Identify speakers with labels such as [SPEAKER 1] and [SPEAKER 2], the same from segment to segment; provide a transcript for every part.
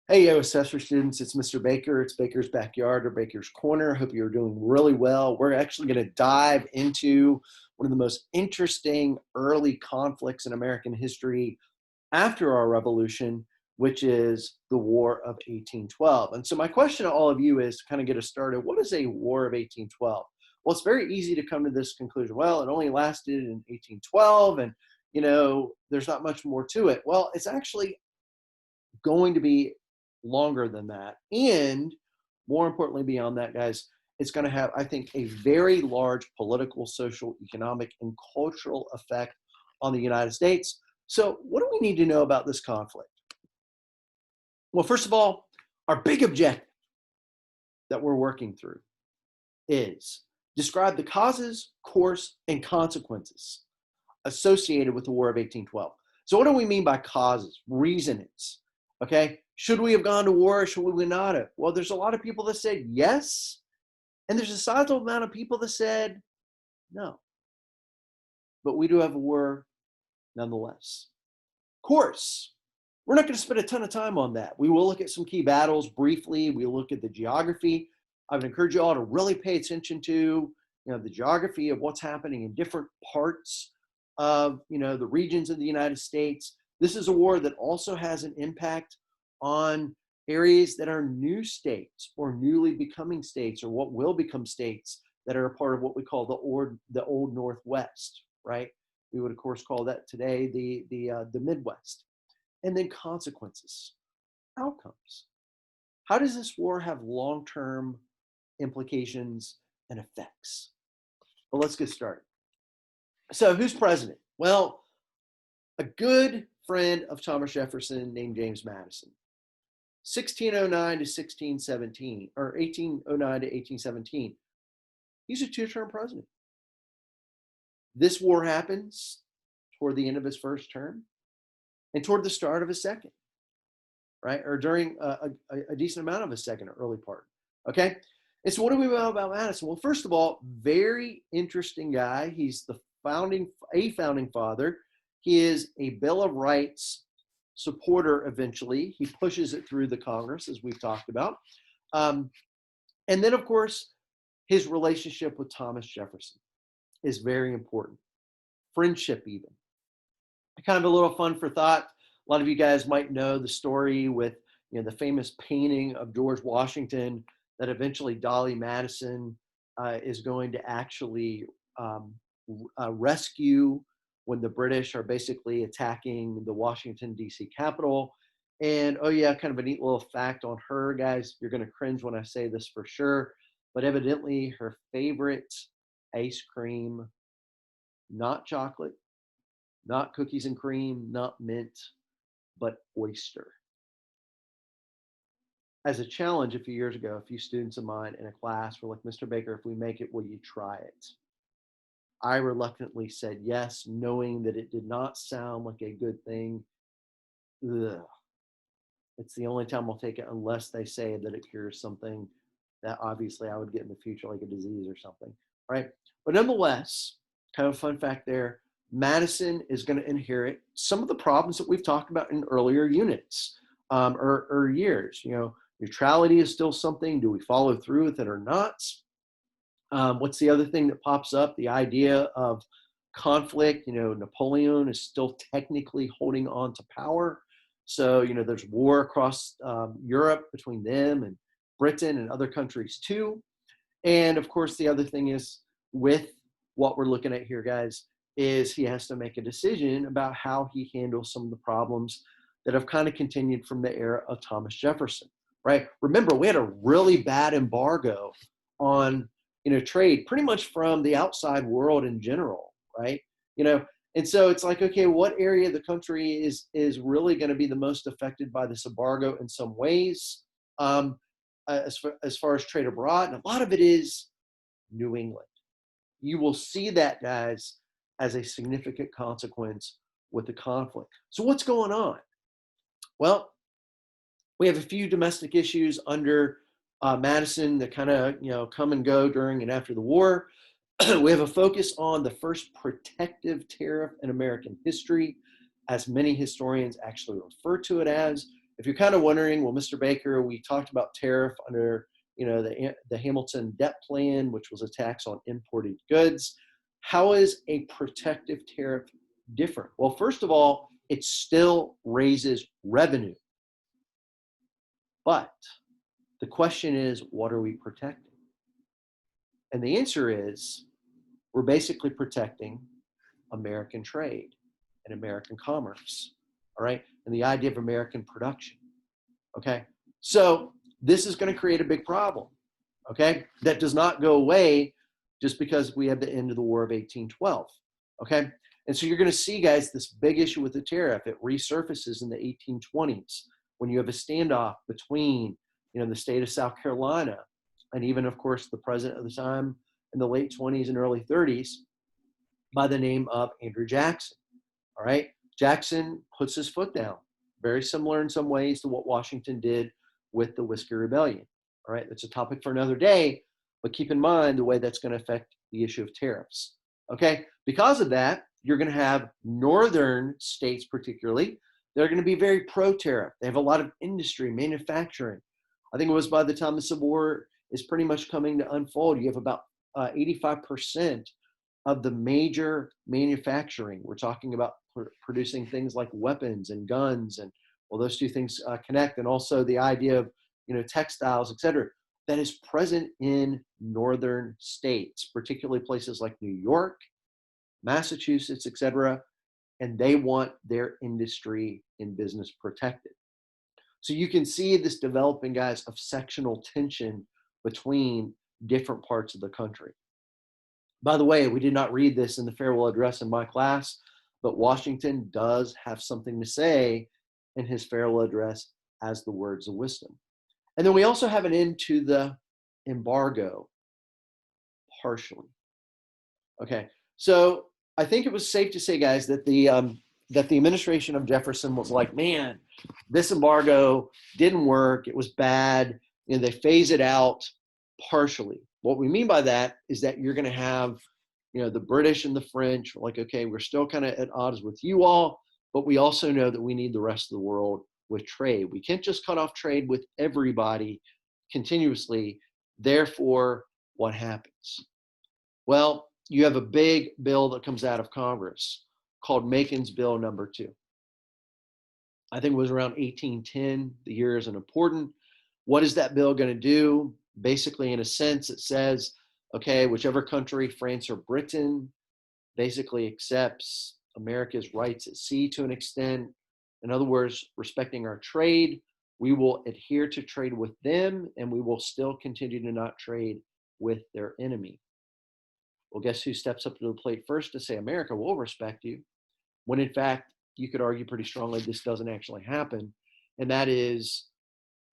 [SPEAKER 1] Hey, yo, Assessor students, it's Mr. Baker. It's Baker's Backyard or Baker's Corner. Hope you're doing really well. We're actually going to dive into one of the most interesting early conflicts in American history after our revolution, which is the War of 1812. And so my question to all of you is to kind of get us started, what is a War of 1812? Well, it's very easy to come to this conclusion. Well, it only lasted in 1812 and, there's not much more to it. Well, it's actually going to be longer than that. And more importantly, beyond that, guys, it's going to have, I think, a very large political, social, economic, and cultural effect on the United States. So what do we need to know about this conflict? Well, first of all, our big objective that we're working through is describe the causes, course, and consequences associated with the War of 1812. So what do we mean by causes, reasonings? Okay, should we have gone to war or should we not have? Well, there's a lot of people that said yes, and there's a sizable amount of people that said no. But we do have a war nonetheless. Course, we're not going to spend a ton of time on that. We will look at some key battles briefly. We'll look at the geography. I would encourage you all to really pay attention to the geography of what's happening in different parts of the regions of the United States. This is a war that also has an impact on areas that are new states or newly becoming states or what will become states that are a part of what we call the Old Northwest, right? We would, of course, call that today the Midwest. And then consequences, outcomes. How does this war have long-term implications and effects? Well, let's get started. So who's president? Well, a good friend of Thomas Jefferson named James Madison. 1609 to 1617, or 1809 to 1817. He's a two-term president. This war happens toward the end of his first term and toward the start of his second, right? Or during a decent amount of his second or early part, okay? And so what do we know about Madison? Well, first of all, very interesting guy. He's a founding father. He is a Bill of Rights supporter eventually. He pushes it through the Congress, as we've talked about. And then, of course, his relationship with Thomas Jefferson is very important. Friendship, even. Kind of a little fun for thought. A lot of you guys might know the story with the famous painting of George Washington that eventually Dolly Madison is going to actually rescue when the British are basically attacking the Washington, D.C. Capitol. And, oh yeah, kind of a neat little fact on her, guys. You're going to cringe when I say this for sure. But evidently her favorite ice cream, not chocolate, not cookies and cream, not mint, but oyster. As a challenge a few years ago, a few students of mine in a class were like, Mr. Baker, if we make it, will you try it? I reluctantly said yes, knowing that it did not sound like a good thing. Ugh. It's the only time I'll take it unless they say that it cures something that obviously I would get in the future, like a disease or something, right? But nonetheless, kind of a fun fact there, Madison is going to inherit some of the problems that we've talked about in earlier units or years. Neutrality is still something. Do we follow through with it or not? What's the other thing that pops up? The idea of conflict. Napoleon is still technically holding on to power. So, there's war across Europe between them and Britain and other countries too. And of course, the other thing is with what we're looking at here, guys, is he has to make a decision about how he handles some of the problems that have kind of continued from the era of Thomas Jefferson, right? Remember, we had a really bad embargo on trade pretty much from the outside world in general, right? And so it's like, okay, what area of the country is really going to be the most affected by this embargo in some ways, as far as trade abroad? And a lot of it is New England. You will see that, guys, as a significant consequence with the conflict. So what's going on? Well, we have a few domestic issues under Madison that kind of come and go during and after the war. We have a focus on the first protective tariff in American history, as many historians actually refer to it as. if you're kind of wondering, well, Mr. Baker, we talked about tariff under, the Hamilton debt plan, which was a tax on imported goods. How is a protective tariff different? Well, first of all, it still raises revenue. But the question is, what are we protecting? And the answer is, we're basically protecting American trade and American commerce, all right? And the idea of American production, okay? So this is going to create a big problem, okay? That does not go away just because we have the end of the War of 1812, okay? And so you're going to see, guys, this big issue with the tariff. It resurfaces in the 1820s when you have a standoff between, the state of South Carolina and even, of course, the president of the time in the late 20s and early 30s by the name of Andrew Jackson, all right? Jackson puts his foot down, very similar in some ways to what Washington did with the Whiskey Rebellion, all right? That's a topic for another day, but keep in mind the way that's going to affect the issue of tariffs, okay? Because of that, you're going to have northern states particularly, they're going to be very pro-tariff. They have a lot of industry, manufacturing. I think it was by the time the Civil War is pretty much coming to unfold, you have about 85% of the major manufacturing. We're talking about producing things like weapons and guns, and well, those two things connect, and also the idea of textiles, etc. That is present in northern states, particularly places like New York, Massachusetts, etc. And they want their industry and business protected. So you can see this developing, guys, of sectional tension between different parts of the country. By the way, we did not read this in the farewell address in my class, but Washington does have something to say in his farewell address as the words of wisdom. And then we also have an end to the embargo, partially. Okay, so I think it was safe to say, guys, that the administration of Jefferson was like, man, this embargo didn't work. It was bad. They phase it out partially. What we mean by that is that you're going to have, the British and the French like, okay, we're still kind of at odds with you all, but we also know that we need the rest of the world with trade. We can't just cut off trade with everybody continuously. Therefore, what happens? Well, you have a big bill that comes out of Congress called Macon's Bill number 2. I think it was around 1810. The year isn't important. What is that bill going to do? Basically, in a sense, it says, okay, whichever country, France or Britain, basically accepts America's rights at sea to an extent. In other words, respecting our trade, we will adhere to trade with them, and we will still continue to not trade with their enemy. Well, guess who steps up to the plate first to say America will respect you, when in fact, you could argue pretty strongly this doesn't actually happen, and that is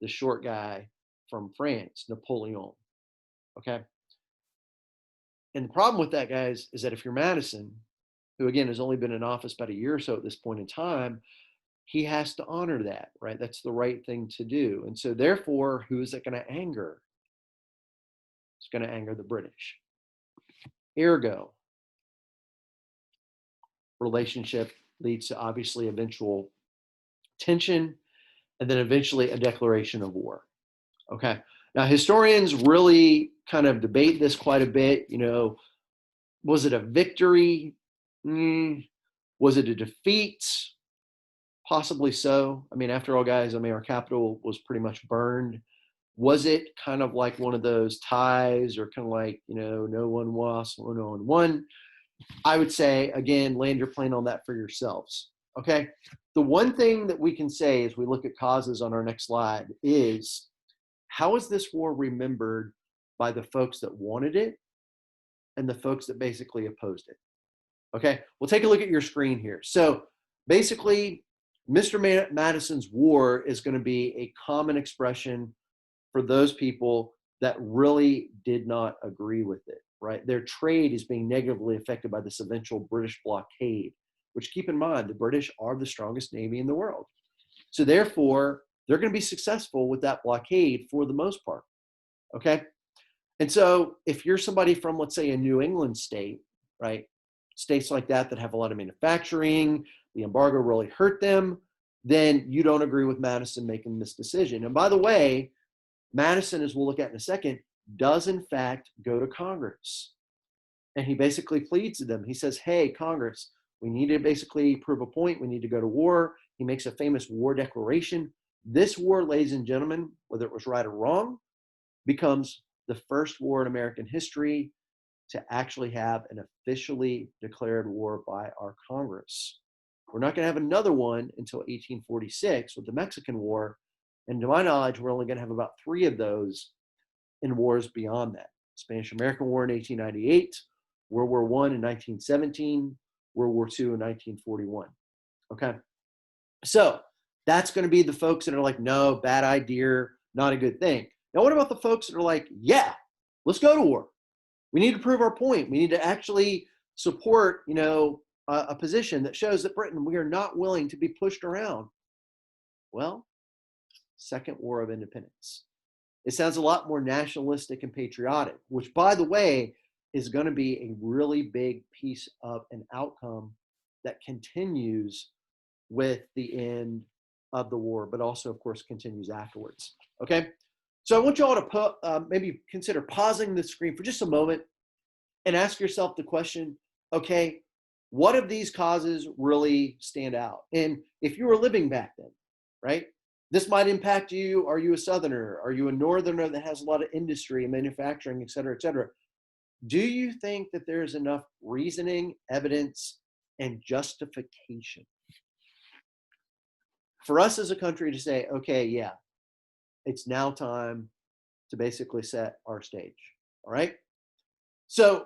[SPEAKER 1] the short guy from France, Napoleon, okay? And the problem with that, guys, is that if you're Madison, who again has only been in office about a year or so at this point in time, he has to honor that, right? That's the right thing to do. And so therefore, who is it going to anger? It's going to anger the British. Ergo, relationship leads to obviously eventual tension and then eventually a declaration of war. Okay. Now, historians really kind of debate this quite a bit. Was it a victory? Was it a defeat? Possibly so. I mean, after all, guys, our capital was pretty much burned. Was it kind of like one of those ties, or kind of like, no one lost, no one won? I would say, again, land your plane on that for yourselves. Okay. The one thing that we can say as we look at causes on our next slide is, how is this war remembered by the folks that wanted it and the folks that basically opposed it? Okay, we'll take a look at your screen here. So basically, Mr. Madison's war is going to be a common expression for those people that really did not agree with it, right? Their trade is being negatively affected by this eventual British blockade, which, keep in mind, the British are the strongest navy in the world. So therefore, they're going to be successful with that blockade for the most part, okay? And so if you're somebody from, let's say, a New England state, right? States like that have a lot of manufacturing, the embargo really hurt them. then you don't agree with Madison making this decision. And by the way, Madison, as we'll look at in a second, does in fact go to Congress. And he basically pleads to them. He says, hey, Congress, we need to basically prove a point. We need to go to war. He makes a famous war declaration. This war, ladies and gentlemen, whether it was right or wrong, becomes the first war in American history to actually have an officially declared war by our Congress. We're not going to have another one until 1846 with the Mexican War. And to my knowledge, we're only going to have about 3 of those in wars beyond that. Spanish-American War in 1898, World War I in 1917, World War II in 1941. Okay. So that's going to be the folks that are like, no, bad idea, not a good thing. Now, what about the folks that are like, yeah, let's go to war. We need to prove our point. We need to actually support, a position that shows that Britain, we are not willing to be pushed around. Well, Second War of Independence. It sounds a lot more nationalistic and patriotic, which, by the way, is going to be a really big piece of an outcome that continues with the end of the war, but also, of course, continues afterwards. Okay? So I want you all to maybe consider pausing the screen for just a moment and ask yourself the question, okay, what of these causes really stand out? And if you were living back then, right, this might impact you. Are you a Southerner? Are you a Northerner that has a lot of industry and manufacturing, et cetera, et cetera? Do you think that there's enough reasoning, evidence, and justification for us as a country to say, okay, yeah, it's now time to basically set our stage, all right? So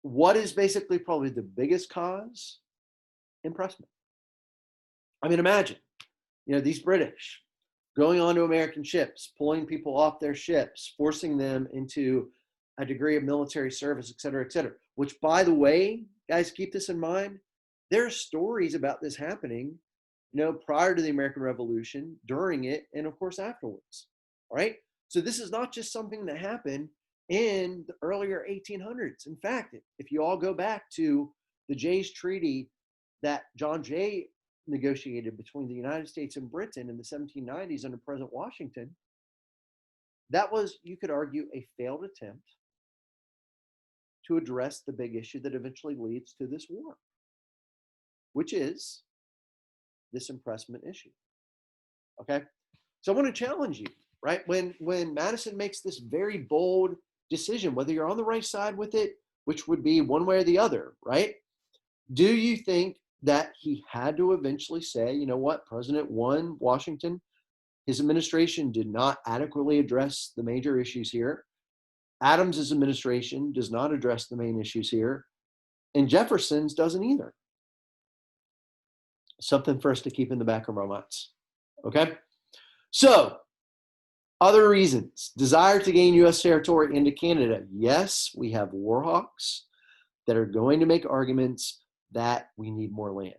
[SPEAKER 1] what is basically probably the biggest cause? Impressment. I mean, imagine, these British going onto American ships, pulling people off their ships, forcing them into a degree of military service, et cetera, which, by the way, guys, keep this in mind. There are stories about this happening, prior to the American Revolution, during it, and of course, afterwards. All right. So this is not just something that happened in the earlier 1800s. In fact, if you all go back to the Jay's Treaty that John Jay negotiated between the United States and Britain in the 1790s under President Washington, that was, you could argue, a failed attempt to address the big issue that eventually leads to this war, which is this impressment issue. Okay. So I want to challenge you, right? When Madison makes this very bold decision, whether you're on the right side with it, which would be one way or the other, right? Do you think that he had to eventually say, you know what, President Washington, his administration did not adequately address the major issues here. Adams's administration does not address the main issues here. And Jefferson's doesn't either. Something for us to keep in the back of our minds. Okay? So, other reasons. Desire to gain U.S. territory into Canada. Yes, we have war hawks that are going to make arguments that we need more land.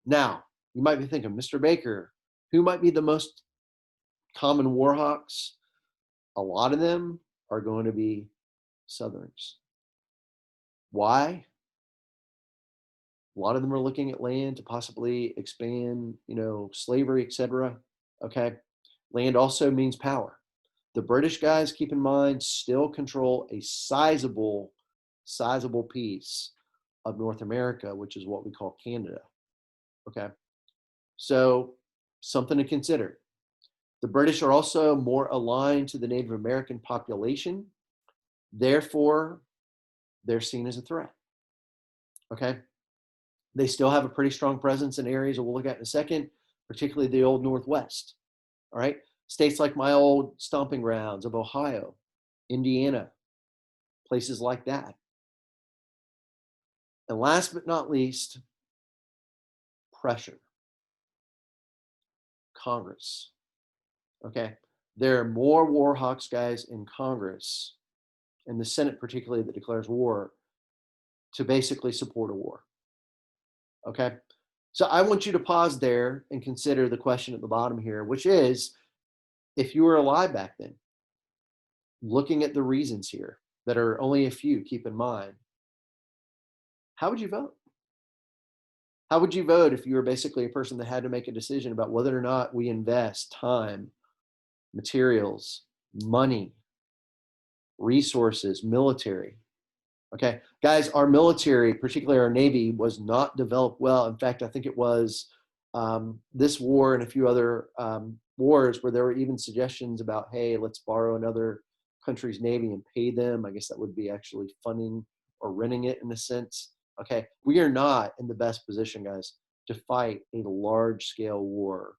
[SPEAKER 1] Now, you might be thinking, Mr. Baker, who might be the most common war hawks? A lot of them are going to be Southerners. Why? A lot of them are looking at land to possibly expand, slavery, etc. Okay. Land also means power. The British guys, keep in mind, still control a sizable piece of North America, which is what we call Canada. Okay. So something to consider. The British are also more aligned to the Native American population. Therefore, they're seen as a threat. Okay. They still have a pretty strong presence in areas that we'll look at in a second, particularly the old Northwest. All right. States like my old stomping grounds of Ohio, Indiana, places like that. And last but not least, pressure. Congress. Okay. There are more war hawks, guys, in Congress, and the Senate particularly, that declares war to basically support a war. Okay. So I want you to pause there and consider the question at the bottom here, which is, if you were alive back then, looking at the reasons here that are only a few, keep in mind, how would you vote? How would you vote if you were basically a person that had to make a decision about whether or not we invest time, materials, money, resources, military? Okay, guys, our military, particularly our Navy, was not developed well. In fact, I think it was this war and a few other wars where there were even suggestions about, hey, let's borrow another country's Navy and pay them. I guess that would be actually funding or renting it in a sense. Okay, we are not in the best position, guys, to fight a large scale war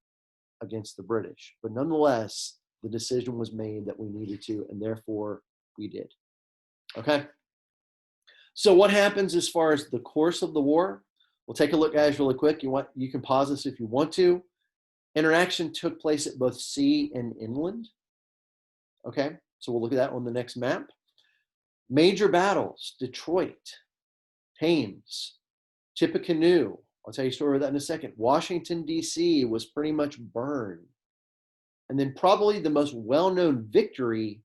[SPEAKER 1] against the British. But nonetheless, the decision was made that we needed to, and therefore we did. Okay. So what happens as far as the course of the war? We'll take a look, guys, really quick. You can pause this if you want to. Interaction took place at both sea and inland. Okay, so we'll look at that on the next map. Major battles: Detroit, Thames, Tippecanoe. I'll tell you a story about that in a second. Washington, D.C. was pretty much burned. And then probably the most well-known victory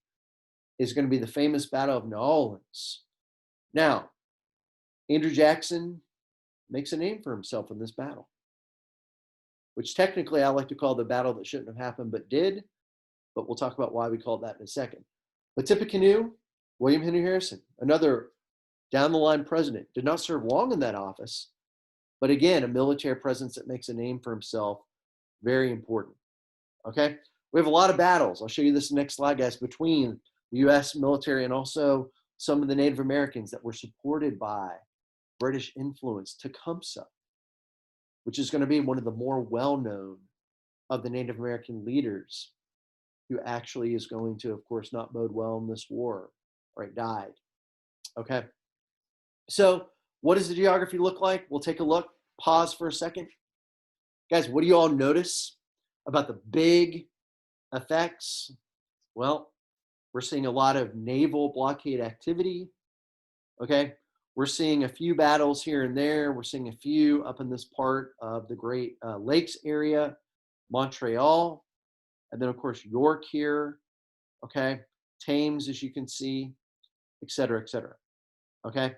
[SPEAKER 1] is going to be the famous Battle of New Orleans. Now, Andrew Jackson makes a name for himself in this battle, which technically I like to call the battle that shouldn't have happened but did, but we'll talk about why we call that in a second. But Tippecanoe, William Henry Harrison, another down-the-line president, did not serve long in that office, but again, a military presence that makes a name for himself, very important. Okay, we have a lot of battles. I'll show you this next slide, guys, between the U.S. military and also some of the Native Americans that were supported by British influence. Tecumseh, which is going to be one of the more well-known of the Native American leaders, who actually is going to, of course, not bode well in this war, right? Died. Okay. So what does the geography look like? We'll take a look. Pause for a second. Guys, what do you all notice about the big effects? Well, we're seeing a lot of naval blockade activity. Okay. We're seeing a few battles here and there. We're seeing a few up in this part of the Great Lakes area, Montreal, and then, of course, York here. Okay. Thames, as you can see, et cetera, et cetera. Okay.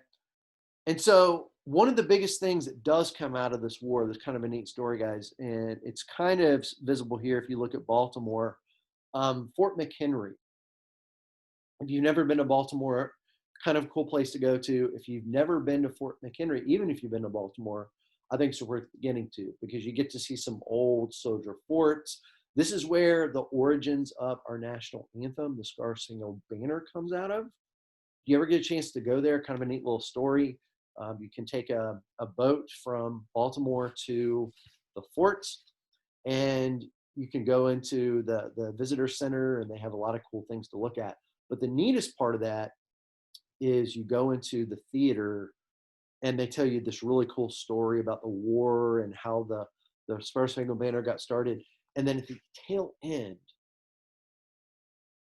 [SPEAKER 1] And so one of the biggest things that does come out of this war, there's kind of a neat story, guys, and it's kind of visible here if you look at Baltimore, Fort McHenry. If you've never been to Baltimore, kind of a cool place to go to. If you've never been to Fort McHenry, even if you've been to Baltimore, I think it's worth getting to because you get to see some old soldier forts. This is where the origins of our national anthem, the Star Spangled Banner, comes out of. If you ever get a chance to go there, kind of a neat little story. You can take a boat from Baltimore to the forts, and you can go into the visitor center, and they have a lot of cool things to look at. But the neatest part of that is you go into the theater and they tell you this really cool story about the war and how the Star Spangled Banner got started. And then at the tail end,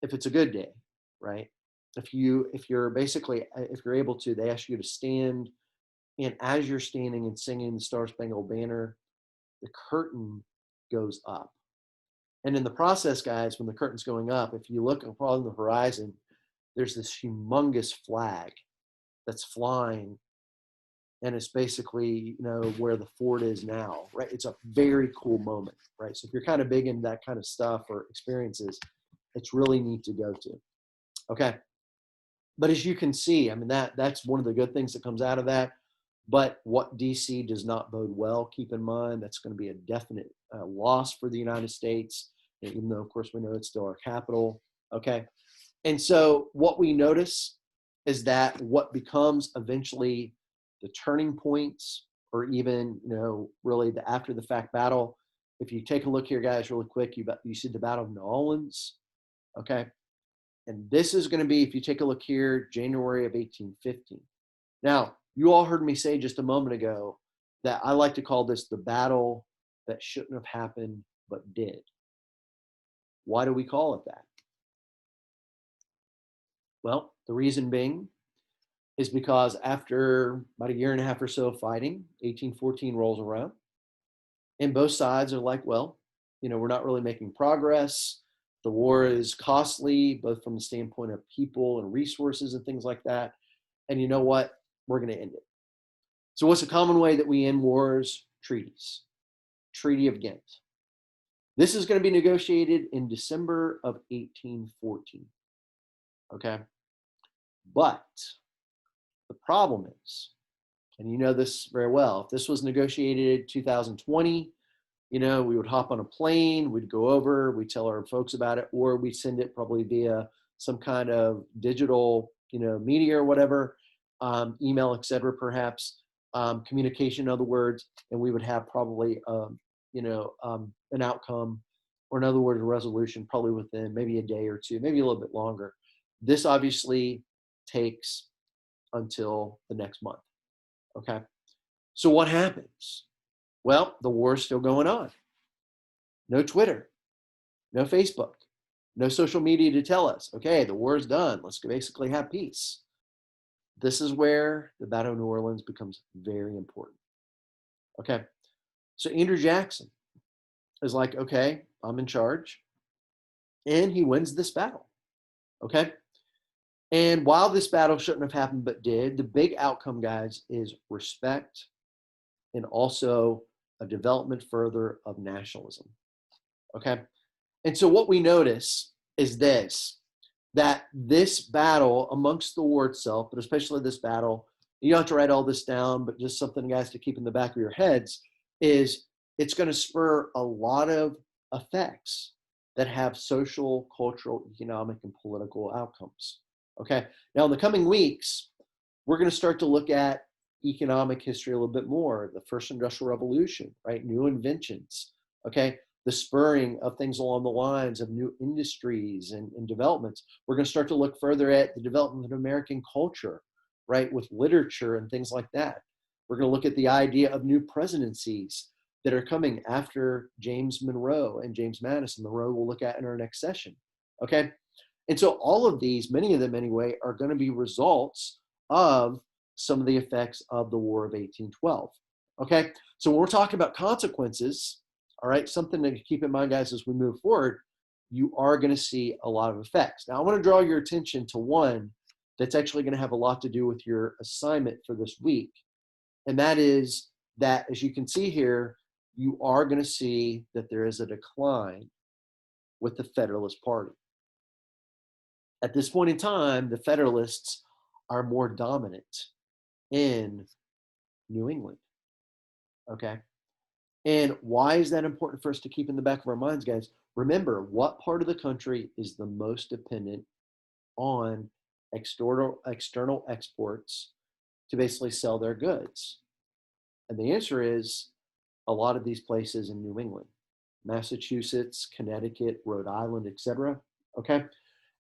[SPEAKER 1] if it's a good day, right? If you're able to, they ask you to stand, and as you're standing and singing the Star Spangled Banner, the curtain goes up. And in the process, guys, when the curtain's going up, if you look upon the horizon, there's this humongous flag that's flying, and it's basically, where the fort is now, right? It's a very cool moment, right? So if you're kind of big into that kind of stuff or experiences, it's really neat to go to. Okay. But as you can see, I mean, that's one of the good things that comes out of that. But what DC does not bode well, keep in mind, that's going to be a definite loss for the United States, even though, of course, we know it's still our capital. Okay. And so what we notice is that what becomes eventually the turning points, or even, really the after the fact battle. If you take a look here, guys, really quick, you see the Battle of New Orleans. Okay. And this is going to be, if you take a look here, January of 1815. Now, you all heard me say just a moment ago that I like to call this the battle that shouldn't have happened but did. Why do we call it that? Well, the reason being is because after about a year and a half or so of fighting, 1814 rolls around, and both sides are like, well, we're not really making progress. The war is costly, both from the standpoint of people and resources and things like that. And you know what? We're going to end it. So what's a common way that we end wars? treaties. Treaty of Ghent. This is going to be negotiated in December of 1814. Okay? But the problem is, and you know this very well, if this was negotiated 2020, we would hop on a plane, we'd go over, we'd tell our folks about it, or we'd send it probably via some kind of digital, media or whatever, email, etc., perhaps, communication, in other words, and we would have probably, an outcome, or in other words, a resolution probably within maybe a day or two, maybe a little bit longer. This obviously takes until the next month. Okay. So what happens? Well, the war is still going on. No Twitter, no Facebook, no social media to tell us, okay, the war is done. Let's basically have peace. This is where the Battle of New Orleans becomes very important. Okay. So Andrew Jackson is like, okay, I'm in charge. And he wins this battle. Okay. And while this battle shouldn't have happened but did, the big outcome, guys, is respect and also a development further of nationalism. Okay. And so what we notice is this, that this battle amongst the war itself, but especially this battle, you don't have to write all this down, but just something, guys, to keep in the back of your heads, is it's going to spur a lot of effects that have social, cultural, economic, and political outcomes. Okay. Now, in the coming weeks, we're going to start to look at economic history a little bit more, the first industrial revolution, right? New inventions, okay? The spurring of things along the lines of new industries and developments. We're going to start to look further at the development of American culture, right? With literature and things like that. We're going to look at the idea of new presidencies that are coming after James Monroe and James Madison. Monroe we'll look at in our next session, okay? And so all of these, many of them anyway, are going to be results of some of the effects of the War of 1812. Okay, so when we're talking about consequences, all right, something to keep in mind, guys, as we move forward, you are going to see a lot of effects. Now, I want to draw your attention to one that's actually going to have a lot to do with your assignment for this week. And that is that, as you can see here, you are going to see that there is a decline with the Federalist Party. At this point in time, the Federalists are more dominant in New England. Okay. And why is that important for us to keep in the back of our minds, guys? Remember, what part of the country is the most dependent on external exports to basically sell their goods? And the answer is a lot of these places in New England, Massachusetts, Connecticut, Rhode Island, etc. Okay.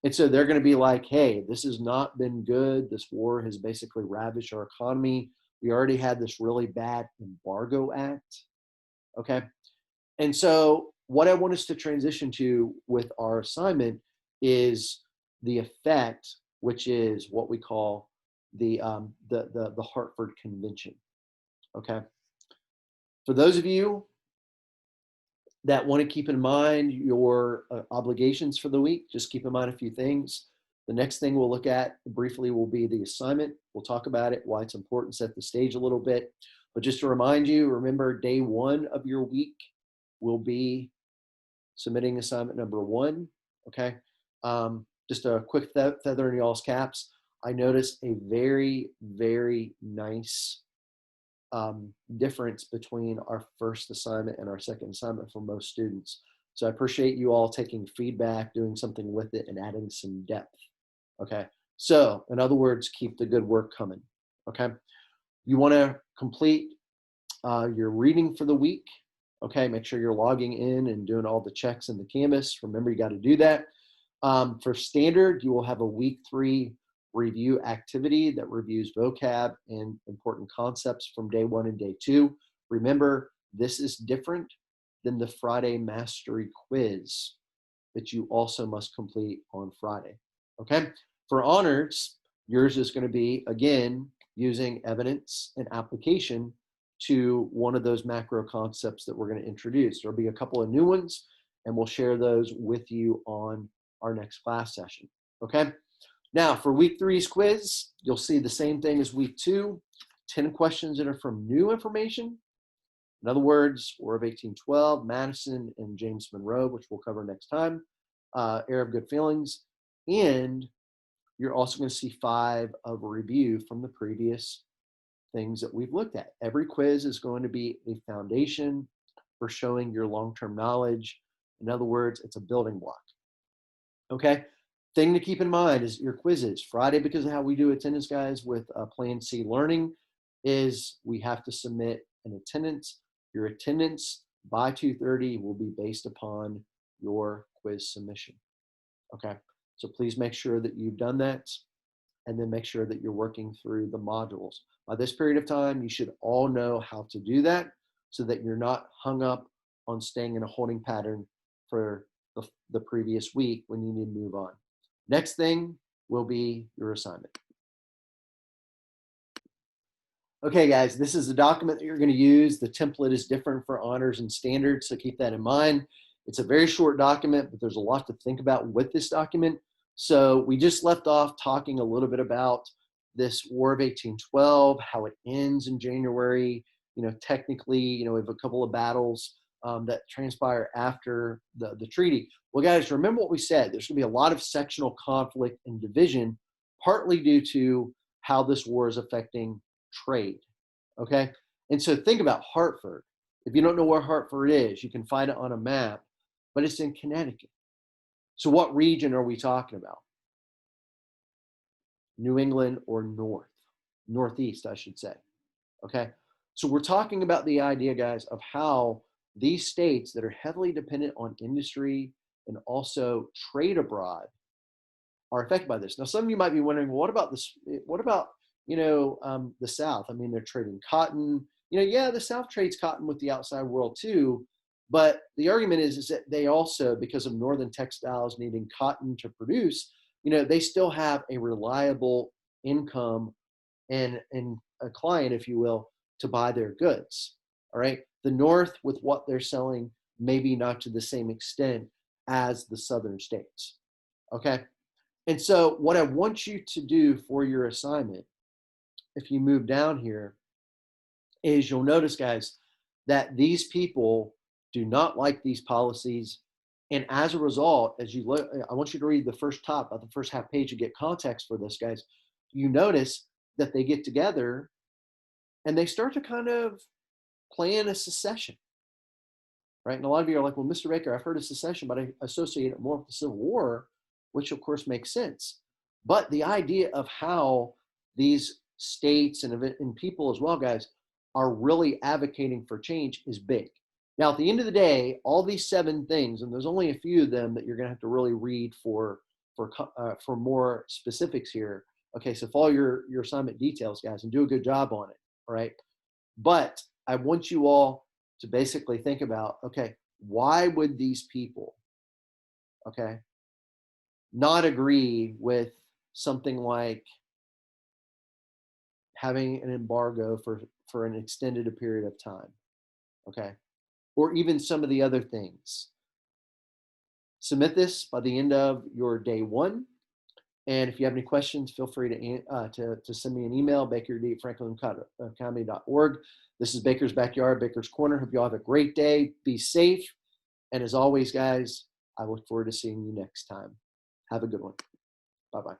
[SPEAKER 1] And so they're going to be like, hey, this has not been good. This war has basically ravaged our economy. We already had this really bad Embargo Act. Okay. And so what I want us to transition to with our assignment is the effect, which is what we call the Hartford Convention. Okay. For those of you that want to keep in mind your obligations for the week, just keep in mind a few things. The next thing we'll look at briefly will be the assignment. We'll talk about it, why it's important, set the stage a little bit. But just to remind you, remember day one of your week will be submitting assignment number 1, okay? Just a quick feather in y'all's caps. I noticed a very, very nice difference between our first assignment and our second assignment for most students. So I appreciate you all taking feedback, doing something with it, and adding some depth. Okay. So in other words, keep the good work coming. Okay. You want to complete your reading for the week. Okay. Make sure you're logging in and doing all the checks in the Canvas. Remember, you got to do that. For standard, you will have a week 3 review activity that reviews vocab and important concepts from day 1 and day 2. Remember, this is different than the Friday mastery quiz that you also must complete on Friday. Okay. For honors, yours is going to be, again, using evidence and application to one of those macro concepts that we're going to introduce. There'll be a couple of new ones, and we'll share those with you on our next class session. Okay. Now, for week 3's quiz, you'll see the same thing as week 2, 10 questions that are from new information In other words, War of 1812, Madison and James Monroe, which we'll cover next time, Era of Good Feelings, and you're also going to see 5 of a review from the previous things that we've looked at. Every quiz is going to be a foundation for showing your long-term knowledge. In other words, it's a building block. Okay? Thing to keep in mind is your quizzes. Friday, because of how we do attendance, guys, with Plan C learning, is we have to submit an attendance. Your attendance by 2:30 will be based upon your quiz submission. Okay? So please make sure that you've done that, and then make sure that you're working through the modules. By this period of time, you should all know how to do that so that you're not hung up on staying in a holding pattern for the previous week when you need to move on. Next thing will be your assignment. Okay, guys, this is the document that you're going to use. The template is different for honors and standards, so keep that in mind. It's a very short document, but there's a lot to think about with this document. So we just left off talking a little bit about this War of 1812, how it ends in January. Technically, we have a couple of battles that transpire after the treaty. Well, guys, remember what we said. There's going to be a lot of sectional conflict and division, partly due to how this war is affecting trade. Okay? And so think about Hartford. If you don't know where Hartford is, you can find it on a map, but it's in Connecticut. So what region are we talking about? New England or Northeast, I should say. Okay? So we're talking about the idea, guys, of how these states that are heavily dependent on industry and also trade abroad are affected by this. Now, some of you might be wondering, well, what about this? What about, the South? I mean, they're trading cotton. Yeah, the South trades cotton with the outside world too. But the argument is that they also, because of northern textiles needing cotton to produce, they still have a reliable income and a client, if you will, to buy their goods. All right. The North, with what they're selling, maybe not to the same extent as the southern states. Okay. And so what I want you to do for your assignment, if you move down here, is you'll notice, guys, that these people do not like these policies. And as a result, as you look, I want you to read the first half page to get context for this, guys. You notice that they get together and they start to kind of plan a secession, right? And a lot of you are like, well, Mr. Baker, I've heard of secession, but I associate it more with the Civil War, which of course makes sense. But the idea of how these states and people as well, guys, are really advocating for change is big. Now, at the end of the day, all these 7 things, and there's only a few of them that you're going to have to really read for more specifics here. Okay, so follow your assignment details, guys, and do a good job on it. All right. But I want you all to basically think about, okay, why would these people, okay, not agree with something like having an embargo for an extended period of time, okay, or even some of the other things? Submit this by the end of your day 1. And if you have any questions, feel free to send me an email, baker@franklinacademy.org. This is Baker's Backyard, Baker's Corner. Hope you all have a great day. Be safe. And as always, guys, I look forward to seeing you next time. Have a good one. Bye-bye.